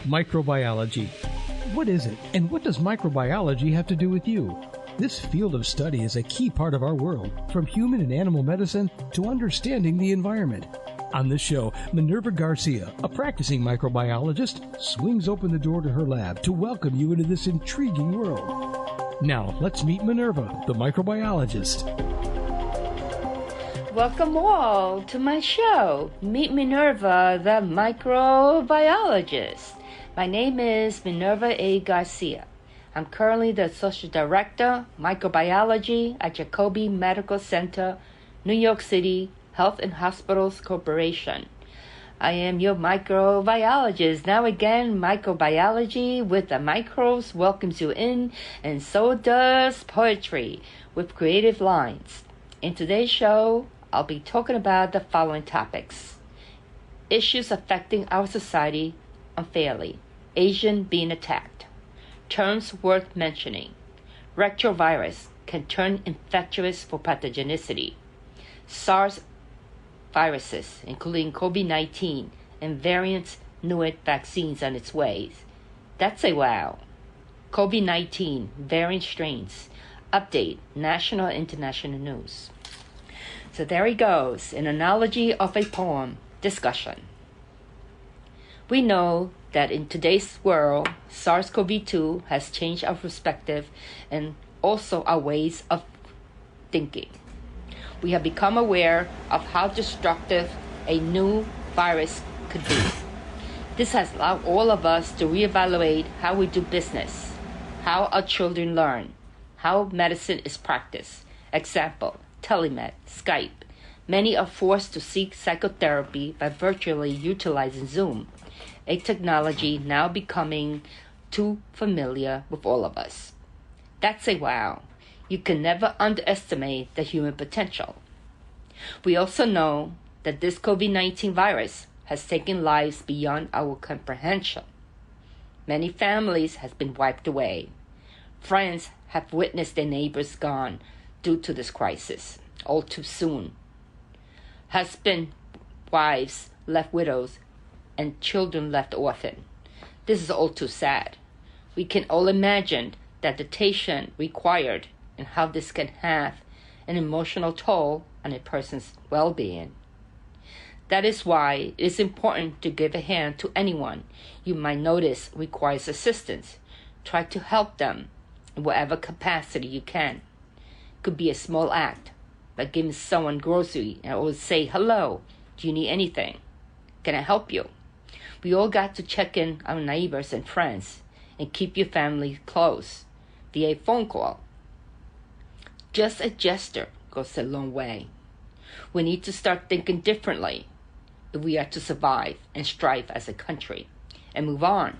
Microbiology. What is it, and what does microbiology have to do with you? This field of study is a key part of our world, from human and animal medicine to understanding the environment. On this show, Minerva Garcia, a practicing microbiologist, swings open the door to her lab to welcome you into this intriguing world. Now, let's meet Minerva, the microbiologist. Welcome all to my show. Meet Minerva, the microbiologist. My name is Minerva A. Garcia. I'm currently the Associate Director, Microbiology at Jacobi Medical Center, New York City, Health and Hospitals Corporation. I am your microbiologist. Now again, microbiology with the microbes welcomes you in, and so does poetry with creative lines. In today's show, I'll be talking about the following topics. Issues affecting our society unfairly. Asian being attacked. Terms worth mentioning. Retrovirus can turn infectious for pathogenicity. SARS viruses, including COVID-19 and variants, new vaccines on its ways. That's a wow. COVID-19 variant strains. Update national and international news. So there he goes, an analogy of a poem discussion. We know that in today's world, SARS-CoV-2 has changed our perspective and also our ways of thinking. We have become aware of how destructive a new virus could be. This has allowed all of us to reevaluate how we do business, how our children learn, how medicine is practiced. Example, Tele Med, Skype. Many are forced to seek psychotherapy by virtually utilizing Zoom, a technology now becoming too familiar with all of us. That's a wow. You can never underestimate the human potential. We also know that this COVID-19 virus has taken lives beyond our comprehension. Many families have been wiped away. Friends have witnessed their neighbors gone due to this crisis, all too soon. Husband, wives left widows, and children left orphaned. This is all too sad. We can all imagine that the tension required and how this can have an emotional toll on a person's well-being. That is why it is important to give a hand to anyone you might notice requires assistance. Try to help them in whatever capacity you can. Could be a small act, like giving someone grocery and always say, "Hello, do you need anything? Can I help you?" We all got to check in on our neighbors and friends and keep your family close via phone call. Just a gesture goes a long way. We need to start thinking differently if we are to survive and strive as a country and move on.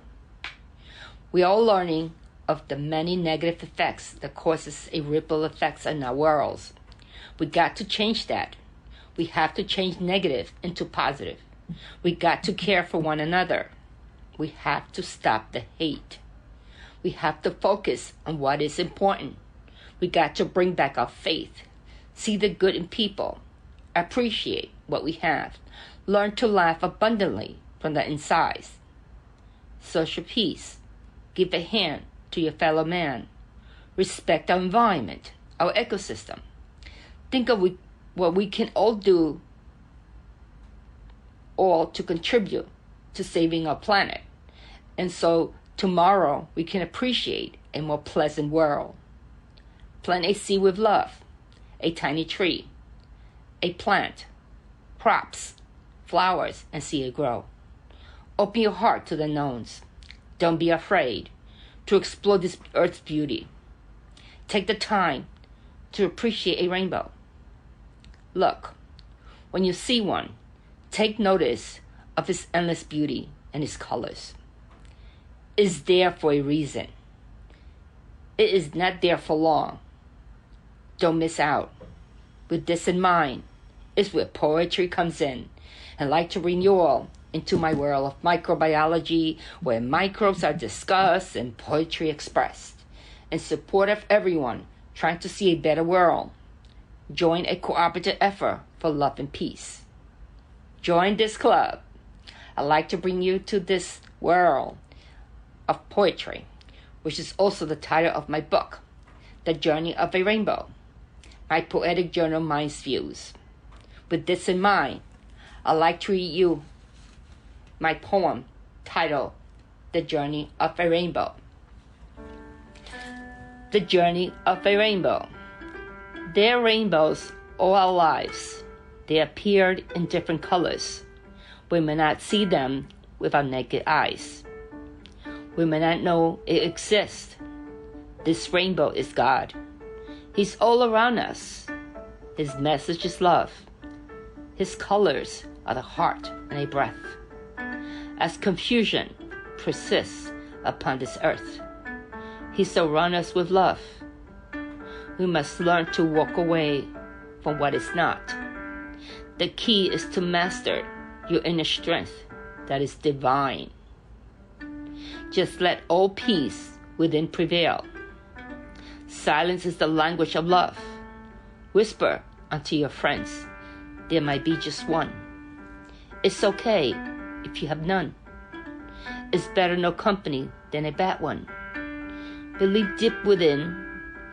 We are all learning of the many negative effects that causes a ripple effects in our worlds. We got to change that. We have to change negative into positive. We got to care for one another. We have to stop the hate. We have to focus on what is important. We got to bring back our faith, see the good in people, appreciate what we have, learn to laugh abundantly from the inside. Social peace, give a hand to your fellow man, respect our environment, our ecosystem. Think of what we can all do all to contribute to saving our planet. And so tomorrow we can appreciate a more pleasant world. Plant a seed with love, a tiny tree, a plant, crops, flowers, and see it grow. Open your heart to the knowns. Don't be afraid to explore this earth's beauty. Take the time to appreciate a rainbow. Look, when you see one, take notice of its endless beauty and its colors. It is there for a reason. It is not there for long. Don't miss out. With this in mind is where poetry comes in. I'd like to bring you all into my world of microbiology, where microbes are discussed and poetry expressed, in support of everyone trying to see a better world. Join a cooperative effort for love and peace. Join this club. I'd like to bring you to this world of poetry, which is also the title of my book, The Journey of a Rainbow, my poetic journal Mind's Views. With this in mind, I'd like to read you my poem titled The Journey of a Rainbow. The Journey of a Rainbow. There are rainbows all our lives. They appeared in different colors. We may not see them with our naked eyes. We may not know it exists. This rainbow is God. He's all around us. His message is love. His colors are the heart and a breath. As confusion persists upon this earth, He surrounds us with love. We must learn to walk away from what is not. The key is to master your inner strength that is divine. Just let all peace within prevail. Silence is the language of love. Whisper unto your friends, there might be just one. It's okay if you have none. It's better no company than a bad one. Believe deep within,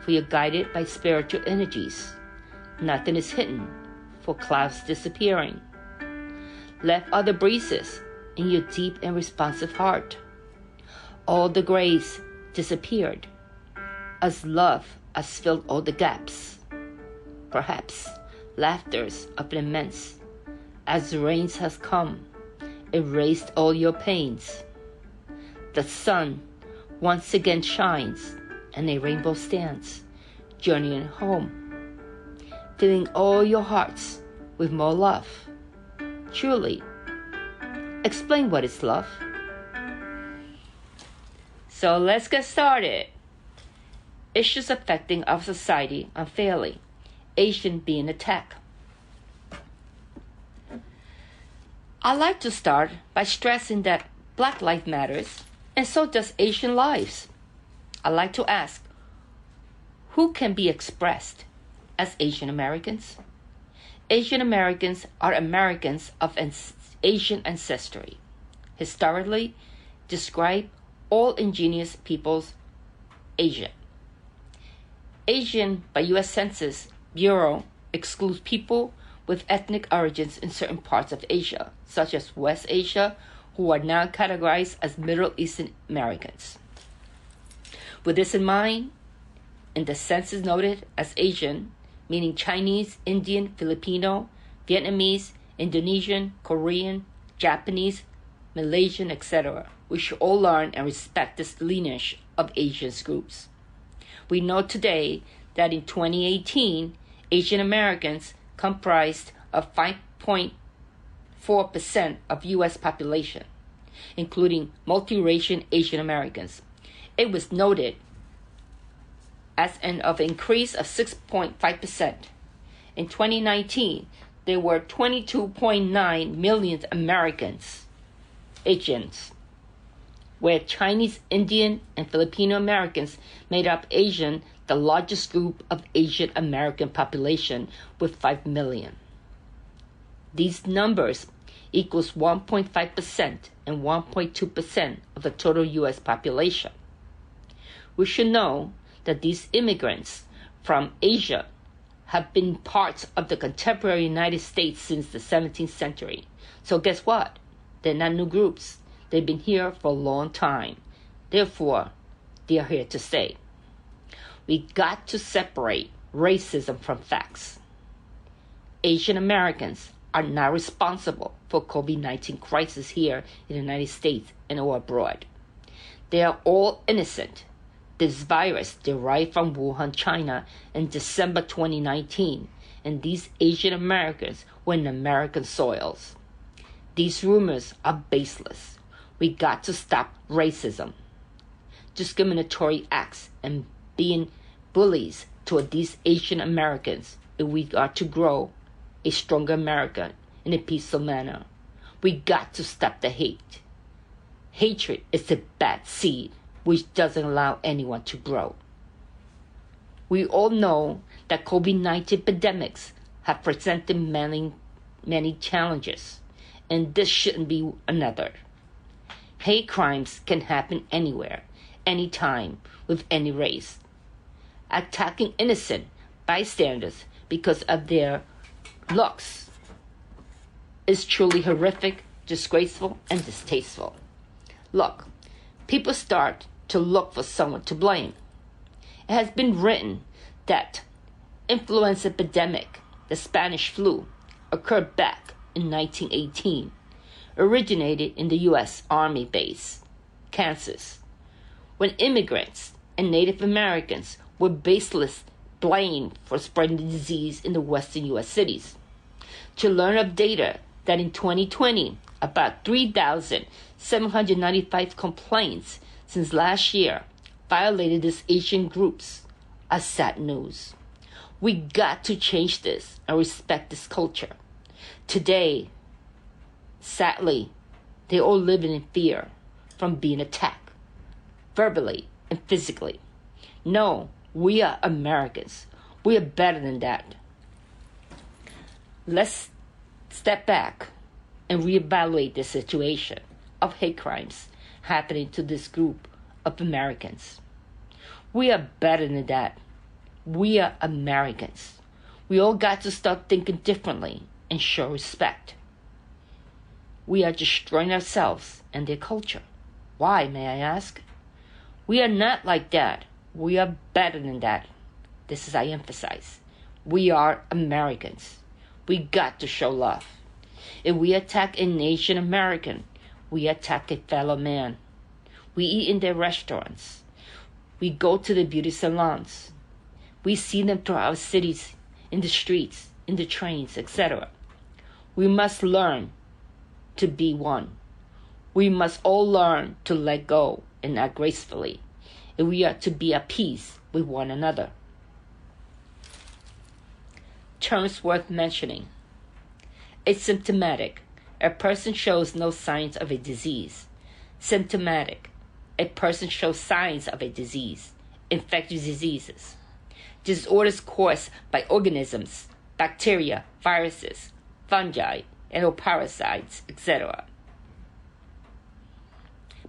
for you're guided by spiritual energies. Nothing is hidden, for clouds disappearing. Left other breezes in your deep and responsive heart. All the grays disappeared, as love has filled all the gaps. Perhaps laughters of immense, as rains has come, erased all your pains. The sun once again shines, and a rainbow stands, journeying home, filling all your hearts with more love. Truly, explain what is love. So let's get started. Issues affecting our society unfairly. Asian being attacked. I'd like to start by stressing that Black life matters, and so does Asian lives. I'd like to ask, who can be expressed as Asian Americans? Asian Americans are Americans of Asian ancestry. Historically, describe all indigenous peoples Asian. Asian, by U.S. Census Bureau, excludes people with ethnic origins in certain parts of Asia, such as West Asia, who are now categorized as Middle Eastern Americans. With this in mind, in the census noted as Asian, meaning Chinese, Indian, Filipino, Vietnamese, Indonesian, Korean, Japanese, Malaysian, etc. We should all learn and respect this lineage of Asian groups. We know today that in 2018, Asian Americans comprised of 5.4% of U.S. population, including multiracial Asian Americans. It was noted as an increase of 6.5%. In 2019, there were 22.9 million Americans, Asians, where Chinese, Indian, and Filipino Americans made up Asian, the largest group of Asian American population with 5 million. These numbers equals 1.5% and 1.2% of the total U.S. population. We should know that these immigrants from Asia have been parts of the contemporary United States since the 17th century. So guess what? They're not new groups. They've been here for a long time. Therefore, they are here to stay. We got to separate racism from facts. Asian Americans are not responsible for COVID-19 crisis here in the United States and or abroad. They are all innocent. This virus derived from Wuhan, China in December 2019, and these Asian Americans were in American soils. These rumors are baseless. We got to stop racism, discriminatory acts, and being bullies toward these Asian Americans if we are to grow a stronger America in a peaceful manner. We got to stop the hate. Hatred is a bad seed which doesn't allow anyone to grow. We all know that COVID-19 epidemics have presented many challenges, and this shouldn't be another. Hate crimes can happen anywhere, anytime, with any race. Attacking innocent bystanders because of their looks is truly horrific, disgraceful, and distasteful. Look, people start to look for someone to blame. It has been written that influenza epidemic, the Spanish flu, occurred back in 1918, originated in the U.S. Army base, Kansas, when immigrants and Native Americans were baseless blamed for spreading the disease in the western U.S. cities. To learn of data that in 2020, about 3,795 complaints since last year violated these Asian groups are sad news. We got to change this and respect this culture. Today, sadly, they all live in fear from being attacked, verbally and physically. No, we are Americans. We are better than that. Let's step back and reevaluate the situation of hate crimes happening to this group of Americans. We are better than that. We are Americans. We all got to start thinking differently and show respect. We are destroying ourselves and their culture. Why, may I ask? We are not like that. We are better than that. This is I emphasize. We are Americans. We got to show love. If we attack an Asian American, we attack a fellow man. We eat in their restaurants. We go to the beauty salons. We see them throughout our cities, in the streets, in the trains, etc. We must learn to be one. We must all learn to let go and act gracefully, and we are to be at peace with one another. Terms worth mentioning. Asymptomatic. A person shows no signs of a disease. Symptomatic. A person shows signs of a disease. Infectious diseases. Disorders caused by organisms, bacteria, viruses, fungi, and parasites, etc.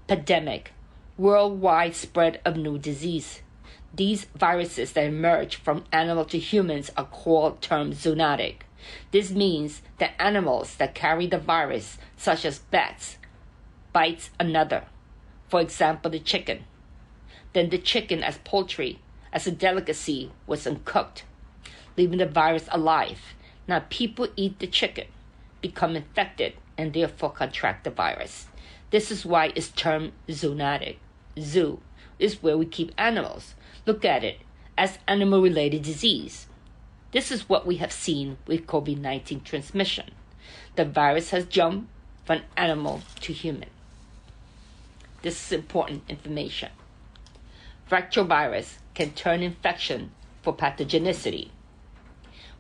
Pandemic. Worldwide spread of new disease. These viruses that emerge from animal to humans are called termed zoonotic. This means that animals that carry the virus, such as bats, bites another, for example the chicken. Then the chicken as poultry, as a delicacy, was uncooked, leaving the virus alive. Now people eat the chicken, become infected, and therefore contract the virus. This is why it's termed zoonotic. Zoo is where we keep animals. Look at it as animal-related disease. This is what we have seen with COVID-19 transmission. The virus has jumped from animal to human. This is important information. Retrovirus can turn infection for pathogenicity.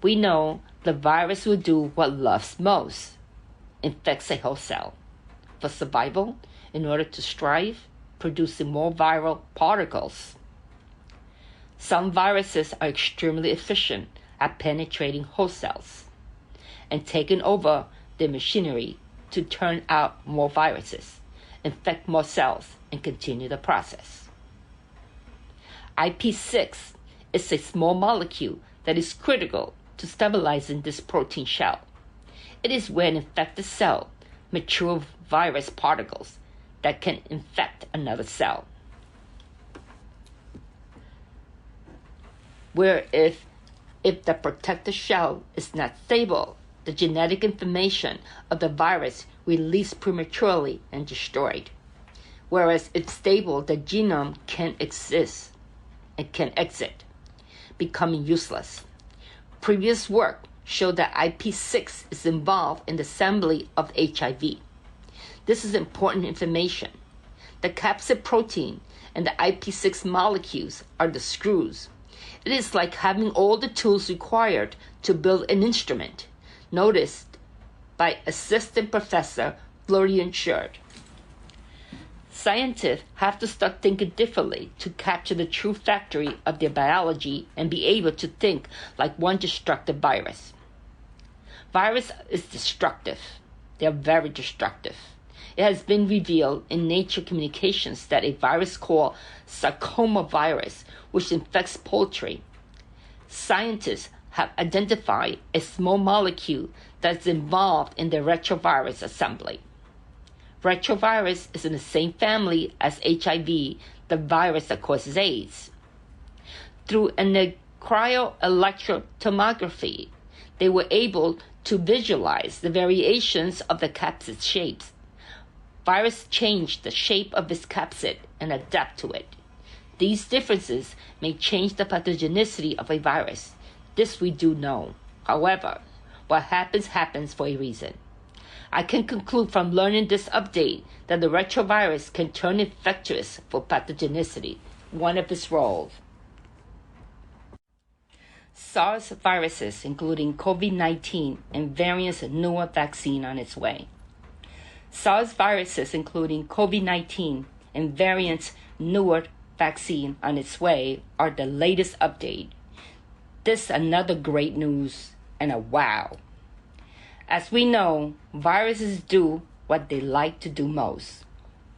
We know the virus will do what loves most, infects a whole cell. For survival, in order to strive, producing more viral particles. Some viruses are extremely efficient at penetrating host cells and taking over the machinery to turn out more viruses, infect more cells, and continue the process. IP6 is a small molecule that is critical to stabilizing this protein shell. It is where an infected cell matures virus particles that can infect another cell. Where if the protective shell is not stable, the genetic information of the virus released prematurely and destroyed. Whereas if stable, the genome can exist and can exit, becoming useless. Previous work showed that IP6 is involved in the assembly of HIV. This is important information. The capsid protein and the IP6 molecules are the screws. It is like having all the tools required to build an instrument, noticed by Assistant Professor Florian Schurd. Scientists have to start thinking differently to capture the true factory of their biology and be able to think like one destructive virus. Virus is destructive. They are very destructive. it has been revealed in Nature Communications that a virus called sarcoma virus, which infects poultry. Scientists have identified a small molecule that's involved in the retrovirus assembly. Retrovirus is in the same family as HIV, the virus that causes AIDS. Through a cryo-electrotomography, they were able to visualize the variations of the capsid shapes. Virus change the shape of its capsid and adapt to it. These differences may change the pathogenicity of a virus. This we do know. However, what happens for a reason. I can conclude from learning this update that the retrovirus can turn infectious for pathogenicity, one of its roles. SARS viruses, including COVID-19 and variants newer vaccine on its way. SARS viruses, including COVID-19 and variants newer vaccine on its way, are the latest update. This another great news and a wow. As we know, viruses do what they like to do most,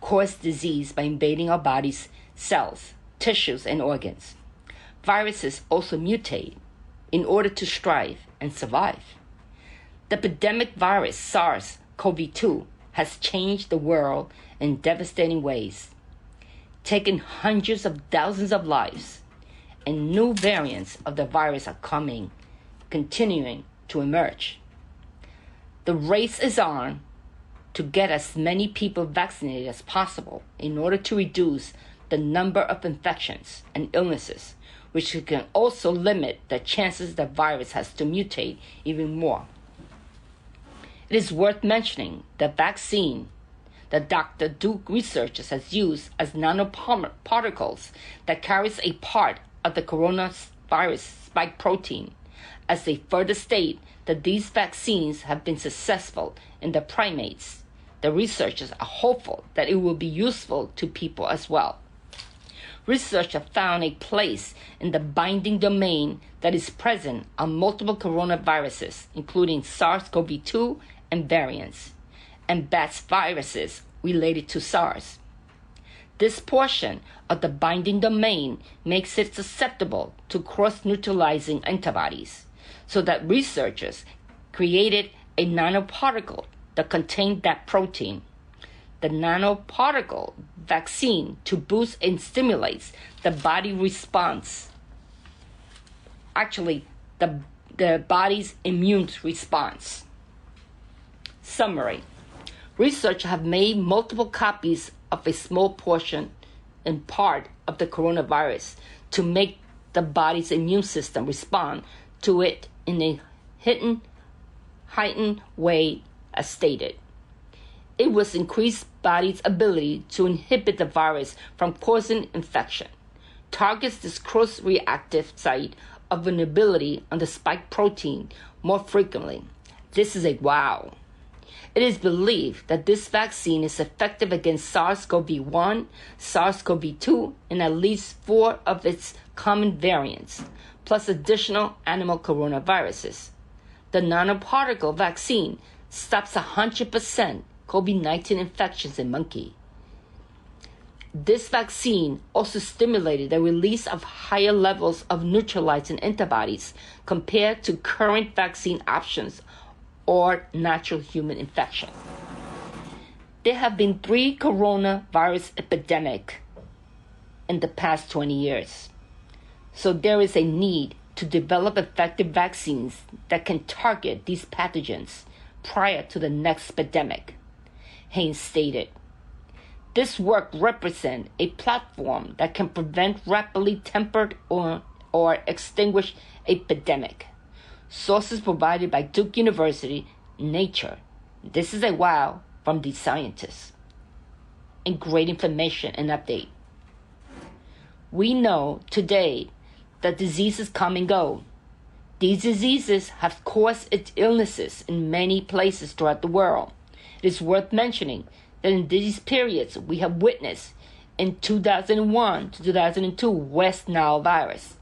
cause disease by invading our body's cells, tissues, and organs. Viruses also mutate in order to strive and survive. The pandemic virus SARS-CoV-2 has changed the world in devastating ways, taken hundreds of thousands of lives, and new variants of the virus are continuing to emerge. The race is on to get as many people vaccinated as possible in order to reduce the number of infections and illnesses, which can also limit the chances the virus has to mutate even more. It is worth mentioning the vaccine that Dr. Duke researchers has used as nanoparticles that carries a part of the coronavirus spike protein, as they further state that these vaccines have been successful in the primates. The researchers are hopeful that it will be useful to people as well. Researchers found a place in the binding domain that is present on multiple coronaviruses, including SARS-CoV-2 and variants, and bats viruses related to SARS. This portion of the binding domain makes it susceptible to cross-neutralizing antibodies, so that researchers created a nanoparticle that contained that protein. The nanoparticle vaccine to boost and stimulates the body response. Actually, the body's immune response. Summary. Researchers have made multiple copies of a small portion and part of the coronavirus to make the body's immune system respond to it in a heightened way as stated. It will increase body's ability to inhibit the virus from causing infection, targets this cross-reactive site of vulnerability on the spike protein more frequently. This is a wow. It is believed that this vaccine is effective against SARS-CoV-1, SARS-CoV-2, and at least 4 of its common variants, plus additional animal coronaviruses. The nanoparticle vaccine stops 100% COVID-19 infections in monkey. This vaccine also stimulated the release of higher levels of neutralizing antibodies compared to current vaccine options or natural human infection. There have been 3 coronavirus epidemics in the past 20 years. So there is a need to develop effective vaccines that can target these pathogens prior to the next epidemic, Haynes stated. This work represents a platform that can prevent rapidly tempered or extinguish a epidemic. Sources provided by Duke University, Nature. This is a wow from these scientists. And great information and update. We know today that diseases come and go. These diseases have caused its illnesses in many places throughout the world. It is worth mentioning that in these periods we have witnessed in 2001 to 2002 West Nile virus.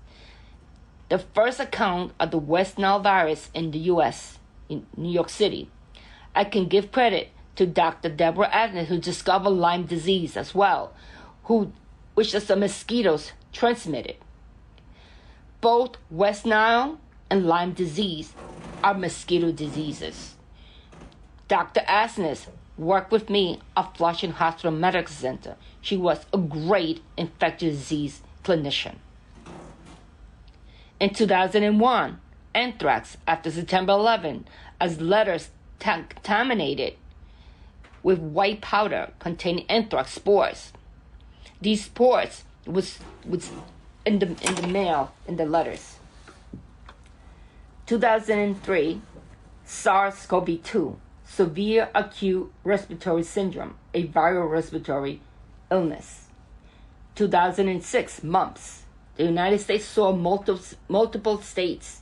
The first account of the West Nile virus in the U.S., in New York City. I can give credit to Dr. Deborah Agnes, who discovered Lyme disease as well, which is the mosquitoes transmitted. Both West Nile and Lyme disease are mosquito diseases. Dr. Agnes worked with me at Flushing Hospital Medical Center. She was a great infectious disease clinician. In 2001, anthrax after September 11, as letters contaminated with white powder containing anthrax spores. These spores was in the mail in the letters. 2003, SARS-CoV-2, severe acute respiratory syndrome, a viral respiratory illness. 2006, mumps. The United States saw multiple states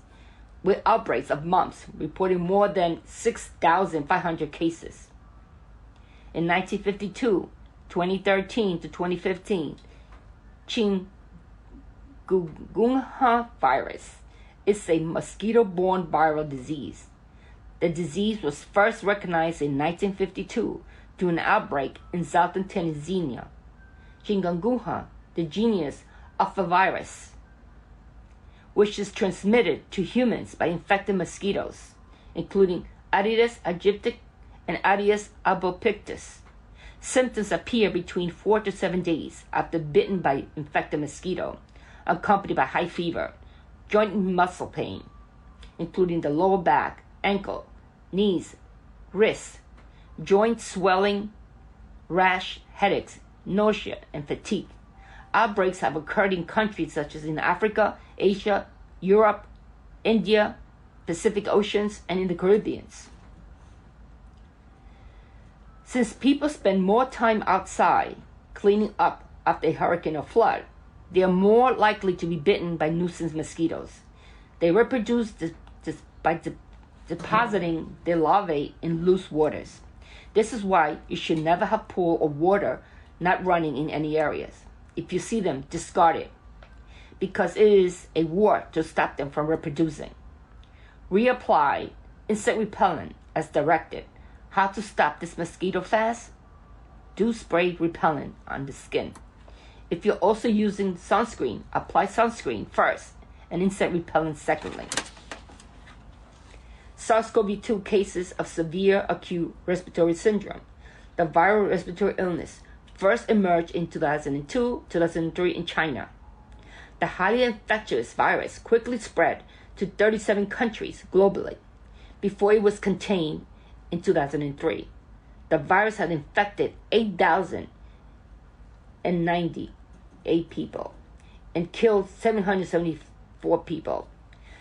with outbreaks of mumps, reporting more than 6,500 cases. In 1952, 2013 to 2015, chikungunya virus is a mosquito-borne viral disease. The disease was first recognized in 1952 during an outbreak in southern Tanzania. Chikungunya, the genus of a virus, which is transmitted to humans by infected mosquitoes, including Aedes aegypti and Aedes albopictus. Symptoms appear between 4 to 7 days after bitten by infected mosquito, accompanied by high fever, joint and muscle pain, including the lower back, ankle, knees, wrists, joint swelling, rash, headaches, nausea, and fatigue. Outbreaks have occurred in countries such as in Africa, Asia, Europe, India, Pacific Oceans, and in the Caribbean. Since people spend more time outside cleaning up after a hurricane or flood, they are more likely to be bitten by nuisance mosquitoes. They reproduce by depositing their larvae in loose waters. This is why you should never have pool or water not running in any areas. If you see them, discard it, because it is a wart to stop them from reproducing. Reapply insect repellent as directed. How to stop this mosquito fast? Do spray repellent on the skin. If you're also using sunscreen, apply sunscreen first and insect repellent secondly. SARS-CoV-2 cases of severe acute respiratory syndrome. The viral respiratory illness first emerged in 2002-2003 in China. The highly infectious virus quickly spread to 37 countries globally before it was contained in 2003. The virus had infected 8,098 people and killed 774 people.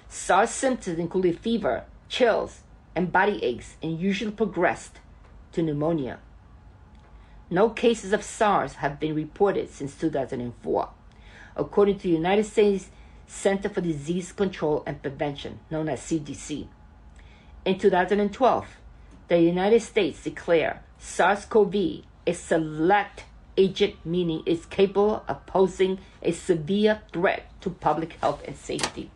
SARS symptoms included fever, chills, and body aches, and usually progressed to pneumonia. No cases of SARS have been reported since 2004, according to the United States Center for Disease Control and Prevention, known as CDC. In 2012, the United States declared SARS-CoV a select agent, meaning it's capable of posing a severe threat to public health and safety.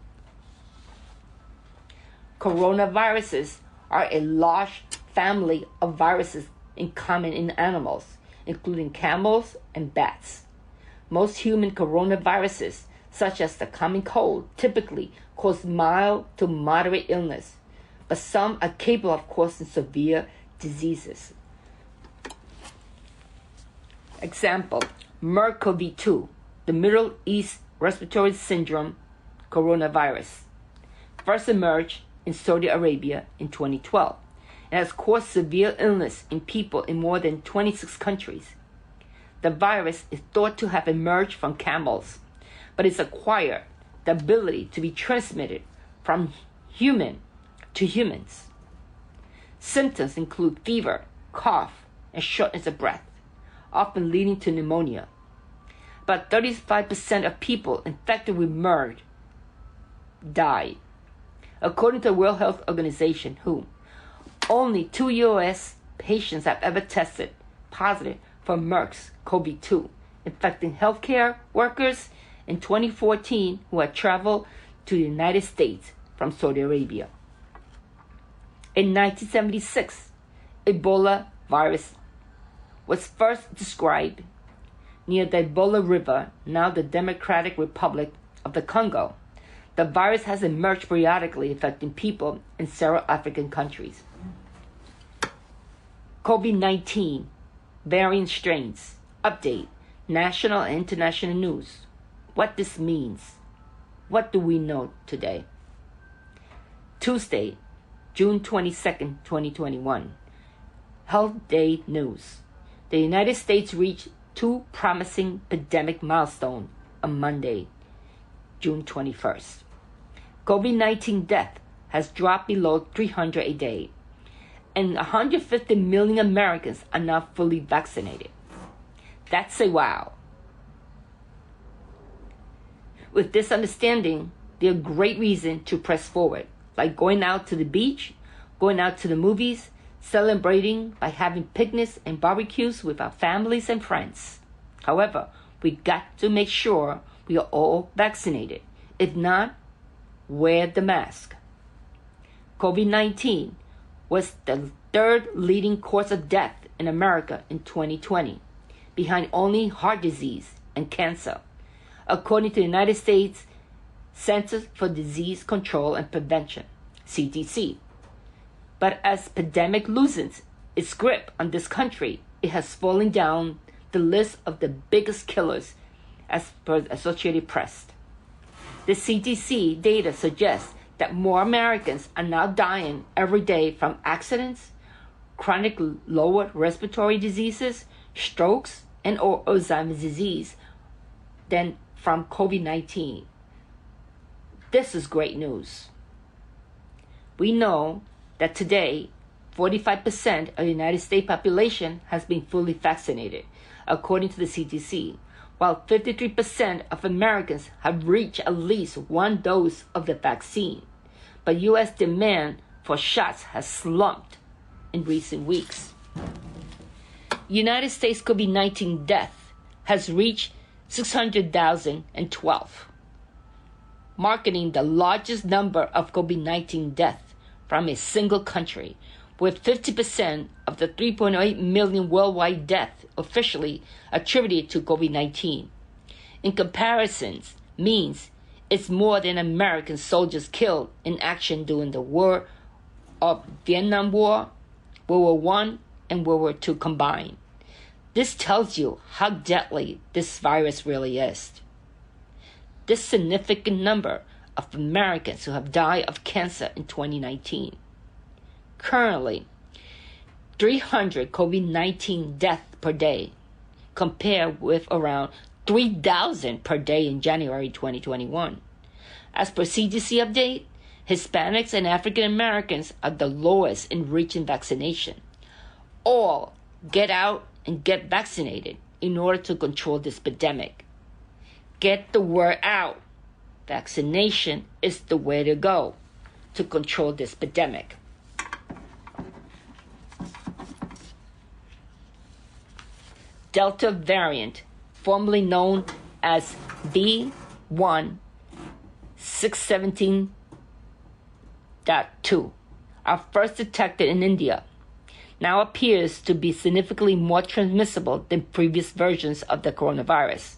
Coronaviruses are a large family of viruses in common in animals, including camels and bats. Most human coronaviruses, such as the common cold, typically cause mild to moderate illness, but some are capable of causing severe diseases. Example, MERS-CoV-2, the Middle East Respiratory Syndrome coronavirus, first emerged in Saudi Arabia in 2012 and has caused severe illness in people in more than 26 countries. The virus is thought to have emerged from camels, but it's acquired the ability to be transmitted from human to humans. Symptoms include fever, cough, and shortness of breath, often leading to pneumonia. About 35% of people infected with MERS died. According to the World Health Organization, WHO, only 2 U.S. patients have ever tested positive for MERS-CoV-2, infecting healthcare workers in 2014 who had traveled to the United States from Saudi Arabia. In 1976, Ebola virus was first described near the Ebola River, now the Democratic Republic of the Congo. The virus has emerged periodically, affecting people in several African countries. COVID-19 variant strains. Update. National and international news. What this means. What do we know today? Tuesday, June 22nd, 2021. Health Day News. The United States reached 2 promising pandemic milestones on Monday, June 21st. COVID-19 death has dropped below 300 a day, and 150 million Americans are now fully vaccinated. That's a wow. With this understanding, there are great reasons to press forward, like going out to the beach, going out to the movies, celebrating by having picnics and barbecues with our families and friends. However, we got to make sure we are all vaccinated. If not, wear the mask. COVID-19 was the 3rd leading cause of death in America in 2020, behind only heart disease and cancer, according to the United States Centers for Disease Control and Prevention, CDC. But as pandemic loosens its grip on this country, it has fallen down the list of the biggest killers as per Associated Press. The CDC data suggests that more Americans are now dying every day from accidents, chronic lower respiratory diseases, strokes, and or Alzheimer's disease than from COVID-19. This is great news. We know that today, 45% of the United States population has been fully vaccinated, according to the CDC, while 53% of Americans have reached at least 1 dose of the vaccine. But U.S. demand for shots has slumped in recent weeks. United States COVID-19 death has reached 600,012, marking the largest number of COVID-19 deaths from a single country, with 50% of the 3.8 million worldwide deaths officially attributed to COVID-19. In comparisons, means it's more than American soldiers killed in action during the War of Vietnam War, World War I, and World War II combined. This tells you how deadly this virus really is. This significant number of Americans who have died of cancer in 2019. Currently, 300 COVID-19 deaths per day, compared with around 3,000 per day in January 2021. As per CDC update, Hispanics and African Americans are the lowest in reaching vaccination. All get out and get vaccinated in order to control this pandemic. Get the word out. Vaccination is the way to go to control this pandemic. Delta variant, formerly known as B.1.617.2, are first detected in India, now appears to be significantly more transmissible than previous versions of the coronavirus,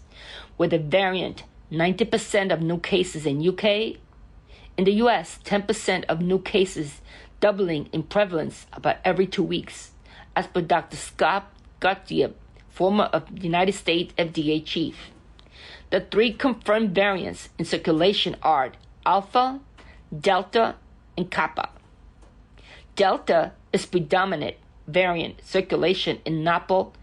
with the variant 90% of new cases in UK. In the US, 10% of new cases doubling in prevalence about every 2 weeks, as per Dr. Scott Garcia, former of the United States FDA chief. The 3 confirmed variants in circulation are Alpha, Delta, and Kappa. Delta is predominant variant circulation in Naples,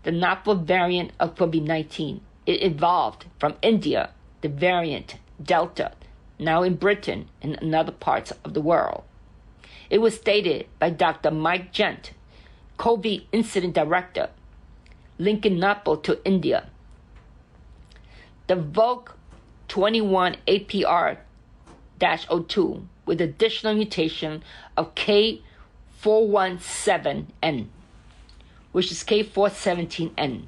the Naples variant of COVID-19. It evolved from India, the variant Delta, now in Britain and in other parts of the world. It was stated by Dr. Mike Gent, COVID Incident Director, linking Naples to India. The Vogue 21 APR-02 with additional mutation of K417N, which is K417N.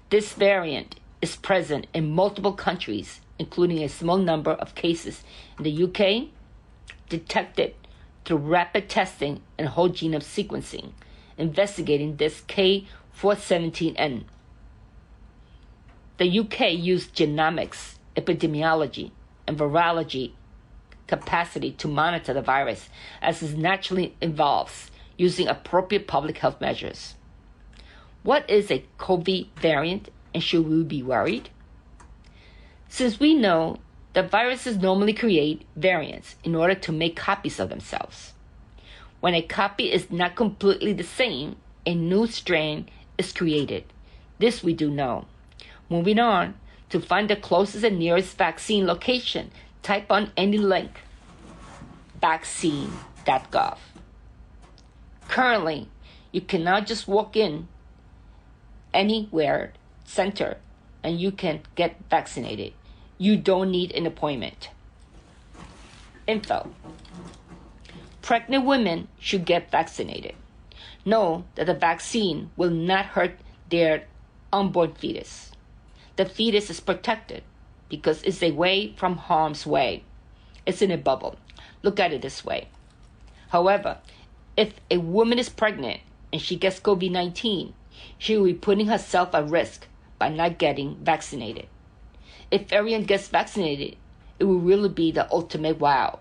This variant is present in multiple countries, including a small number of cases in the UK, detected through rapid testing and whole genome sequencing investigating this K417N. The UK used genomics, epidemiology, and virology capacity to monitor the virus as it naturally evolves using appropriate public health measures. What is a COVID variant, and should we be worried? Since we know that viruses normally create variants in order to make copies of themselves. When a copy is not completely the same, a new strain is created. This we do know. Moving on, to find the closest and nearest vaccine location, type on any link, vaccine.gov. Currently, you can now just walk in anywhere, center, and you can get vaccinated. You don't need an appointment. Info. Pregnant women should get vaccinated. Know that the vaccine will not hurt their unborn fetus. The fetus is protected because it's away from harm's way. It's in a bubble. Look at it this way. However, if a woman is pregnant and she gets COVID-19, she will be putting herself at risk by not getting vaccinated. If everyone gets vaccinated, it will really be the ultimate wow.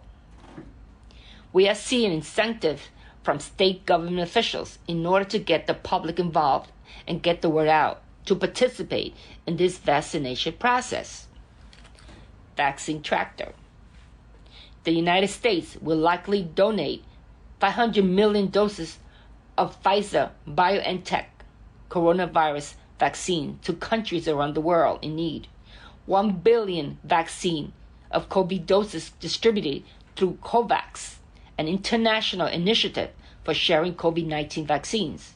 We are seeing incentive from state government officials in order to get the public involved and get the word out to participate in this vaccination process. Vaccine Tractor. The United States will likely donate 500 million doses of Pfizer BioNTech coronavirus vaccine to countries around the world in need. 1 billion vaccine of COVID doses distributed through COVAX, an international initiative for sharing COVID-19 vaccines.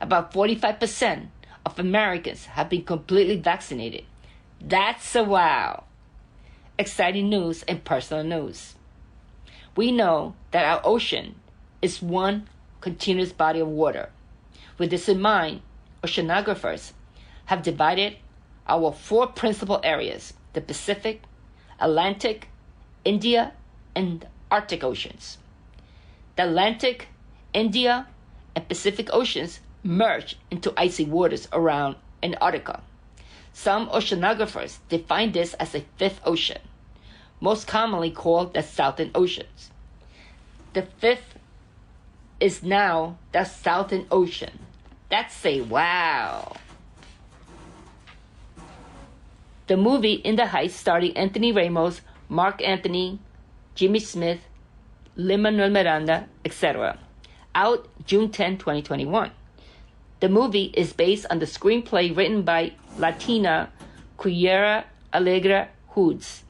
About 45% of Americans have been completely vaccinated. That's a wow. Exciting news and personal news. We know that our ocean is one continuous body of water. With this in mind, oceanographers have divided our 4 principal areas: the Pacific, Atlantic, India, and Arctic Oceans. The Atlantic, India, and Pacific Oceans merge into icy waters around Antarctica. Some oceanographers define this as a 5th ocean, most commonly called the Southern Oceans. The 5th is now the Southern Ocean. That's a wow. The movie In the Heights, starring Anthony Ramos, Mark Anthony, Jimmy Smith, Lin-Manuel Miranda, etc. Out June 10, 2021. The movie is based on the screenplay written by Latina Quiera Alegre Hoods.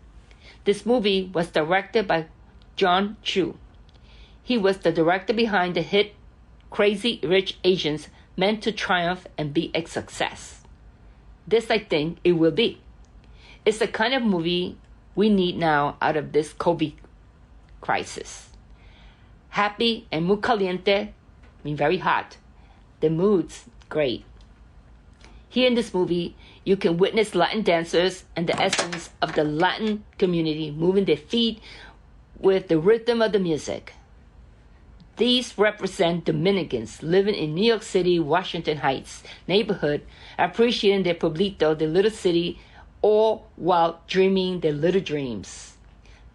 This movie was directed by John Chu. He was the director behind the hit Crazy Rich Asians, meant to triumph and be a success. This I think it will be. It's the kind of movie we need now out of this COVID crisis. Happy and muy caliente mean very hot. The mood's great. Here in this movie, you can witness Latin dancers and the essence of the Latin community moving their feet with the rhythm of the music. These represent Dominicans living in New York City, Washington Heights neighborhood, appreciating their pueblito, their little city, all while dreaming their little dreams.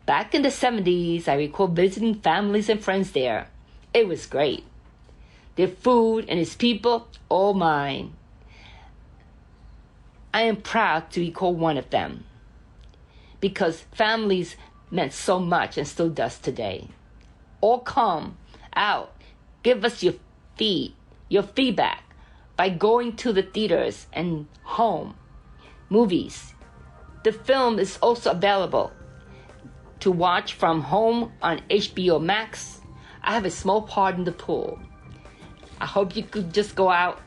Back in the 70s, I recall visiting families and friends there. It was great. Their food and its people, all mine. I am proud to recall one of them, because families meant so much and still does today. All come out, give us your feedback by going to the theaters and home movies. The film is also available to watch from home on HBO Max. I have a small part in the pool. I hope you could just go out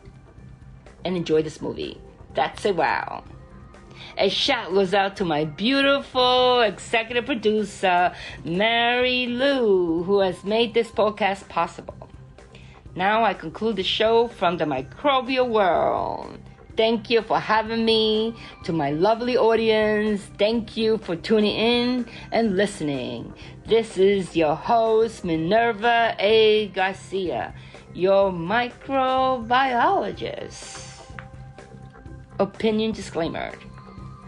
and enjoy this movie. That's a wow. A shout goes out to my beautiful executive producer, Mary Lou, who has made this podcast possible. Now I conclude the show from the microbial world. Thank you for having me. To my lovely audience, thank you for tuning in and listening. This is your host, Minerva A. Garcia. your microbiologist. Opinion disclaimer.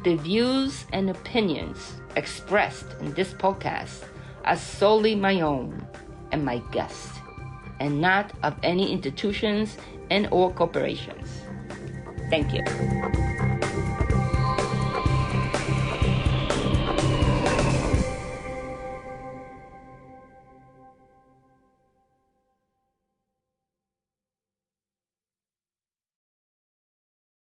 The views and opinions expressed in this podcast are solely my own and my guests, and not of any institutions and or corporations. Thank you.